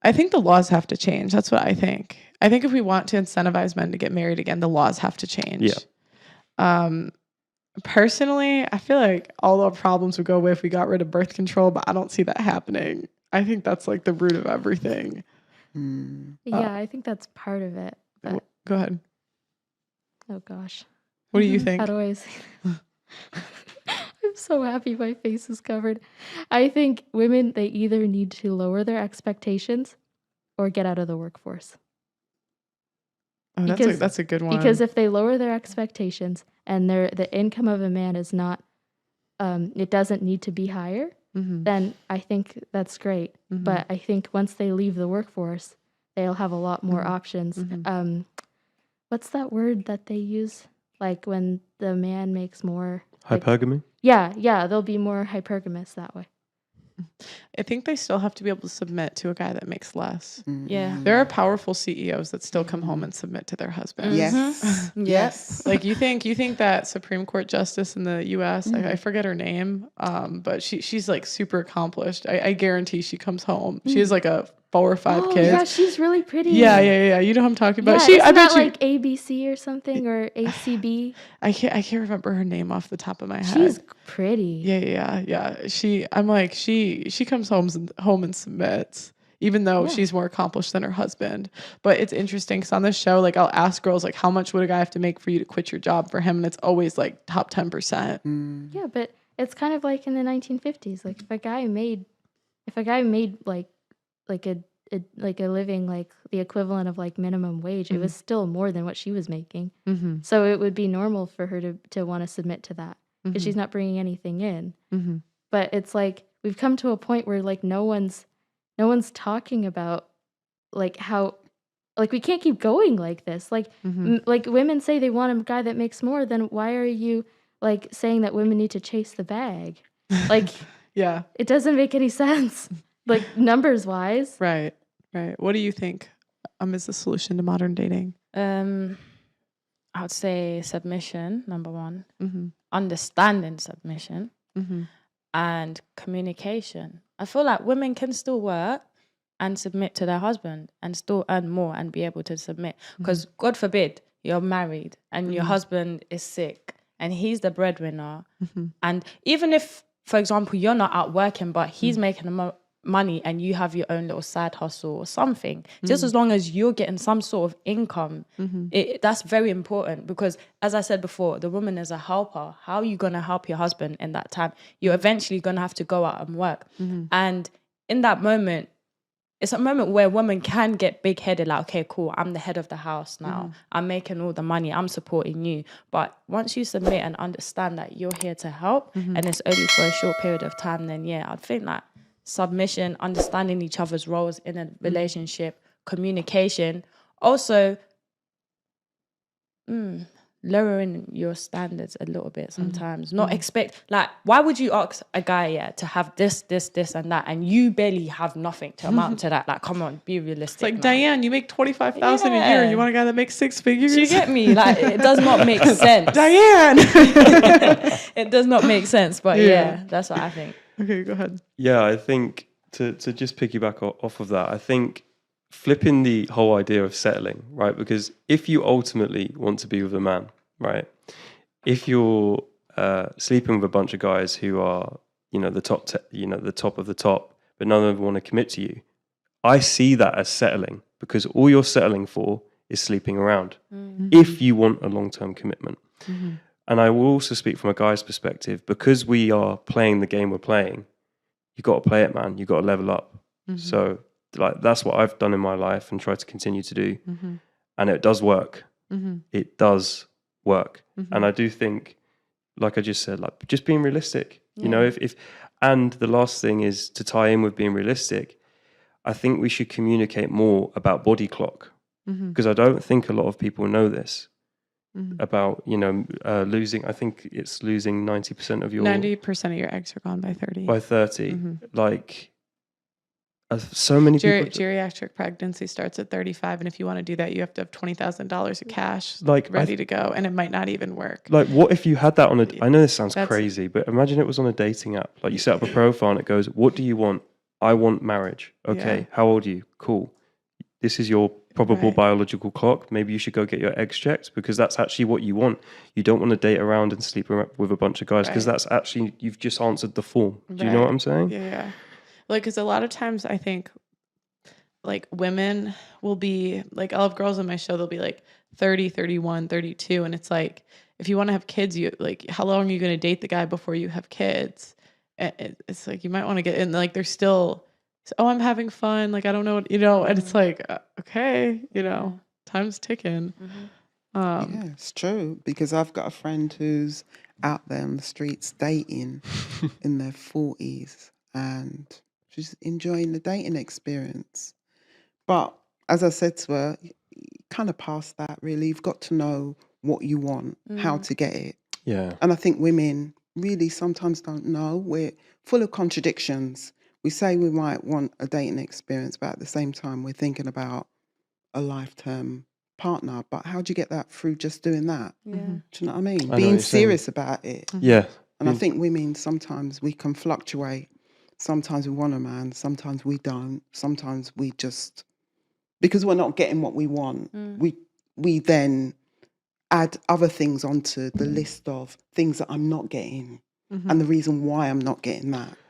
I think the laws have to change. That's what I think. I think if we want to incentivize men to get married again, the laws have to change. Yeah. Personally, I feel like all our problems would go away if we got rid of birth control, but I don't see that happening. I think that's like the root of everything. Yeah, I think that's part of it. But go ahead. Oh gosh. What do you think? How do I say that? I'm so happy my face is covered. I think women, they either need to lower their expectations or get out of the workforce. Oh, that's a good one. Because if they lower their expectations and the income of a man is not, it doesn't need to be higher, then I think that's great. But I think once they leave the workforce, they'll have a lot more options. What's that word that they use? Like when the man makes more... Hypergamy? Yeah, there'll be more hypergamous that way. I think they still have to be able to submit to a guy that makes less. Yeah. There are powerful CEOs that still come home and submit to their husbands. Yes. Yes. Like you think that Supreme Court justice in the US, I forget her name, but she's like super accomplished. I guarantee she comes home. She has like 4 or 5 kids. Yeah, she's really pretty. Yeah. You know who I'm talking about. Yeah, I bet like ABC or something or ACB. I can't remember her name off the top of my head. She's pretty. Yeah. She comes home and submits, even though she's more accomplished than her husband. But it's interesting because on this show, like I'll ask girls like, how much would a guy have to make for you to quit your job for him? And it's always like top 10%. Yeah, but it's kind of like in the 1950s. Like if a guy made like a living like the equivalent of like minimum wage, it was still more than what she was making. So it would be normal for her to want to submit to that because she's not bringing anything in. But it's like we've come to a point where like no one's talking about like how like we can't keep going like this. Like like women say they want a guy that makes more, then why are you like saying that women need to chase the bag? Like it doesn't make any sense. Like numbers wise. Right. What do you think is the solution to modern dating? I would say submission, number one. Understanding submission. And communication. I feel like women can still work and submit to their husband and still earn more and be able to submit. Because God forbid you're married and your husband is sick and he's the breadwinner. And even if, for example, you're not out working, but he's making money and you have your own little side hustle or something, just as long as you're getting some sort of income, that's very important. Because as I said before, the woman is a helper. How are you going to help your husband in that time? You're eventually going to have to go out and work. And in that moment, it's a moment where women can get big-headed, like, okay, cool, I'm the head of the house now. I'm making all the money. I'm supporting you. But once you submit and understand that you're here to help and it's only for a short period of time, then I'd think that submission, understanding each other's roles in a relationship, communication, also lowering your standards a little bit sometimes. Not expect, like, why would you ask a guy to have this and that, and you barely have nothing to amount to that? Like, come on, be realistic. It's like, Diane, you make $25,000 a year. You want a guy that makes 6 figures? You get me? Like, it does not make sense. Diane! It does not make sense, but that's what I think. Okay, go ahead. Yeah, I think to just piggyback off of that, I think flipping the whole idea of settling, right? Because if you ultimately want to be with a man, right? If you're sleeping with a bunch of guys who are, the top of the top, but none of them want to commit to you, I see that as settling, because all you're settling for is sleeping around. If you want a long-term commitment. And I will also speak from a guy's perspective, because we are playing the game we're playing, you got to play it, man. You got to level up. So like that's what I've done in my life and try to continue to do. And it does work. It does work. And I do think, like I just said, like just being realistic, if and the last thing is to tie in with being realistic. I think we should communicate more about body clock, because I don't think a lot of people know this. About losing, I think it's losing 90% of your 90% of your eggs are gone by 30. By 30, like so many people. Geriatric pregnancy starts at 35, and if you want to do that, you have to have $20,000 of cash ready to go, and it might not even work. Like, what if you had that on a? I know this sounds crazy, but imagine it was on a dating app. Like, you set up a profile, and it goes, "What do you want? I want marriage. Okay, Yeah. how old are you? Cool. This is your probable Right. biological clock. Maybe you should go get your eggs checked, because that's actually what you want. You don't want to date around and sleep with a bunch of guys, because Right. that's actually, you've just answered the form. Do you know what Right. I'm saying? Yeah. Like, because a lot of times I think like women will be like, I'll have girls on my show, they'll be like 30, 31, 32. And it's like, if you want to have kids, you like, how long are you going to date the guy before you have kids? And it's like, you might want to get in, like, they're still, oh, I'm having fun. Like, I don't know what, and it's like, okay, time's ticking. Yeah, it's true, because I've got a friend who's out there on the streets dating in their 40s, and she's enjoying the dating experience. But as I said to her, kind of past that, really. You've got to know what you want, how to get it. Yeah. And I think women really sometimes don't know. We're full of contradictions. We say we might want a dating experience, but at the same time, we're thinking about a lifetime partner. But how do you get that through just doing that? Yeah. Do you know what I mean? I know what Being you're saying. serious about it. Yeah. And I think women, sometimes we can fluctuate. Sometimes we want a man, sometimes we don't. Sometimes we just, because we're not getting what we want, we then add other things onto the list of things that I'm not getting and the reason why I'm not getting that.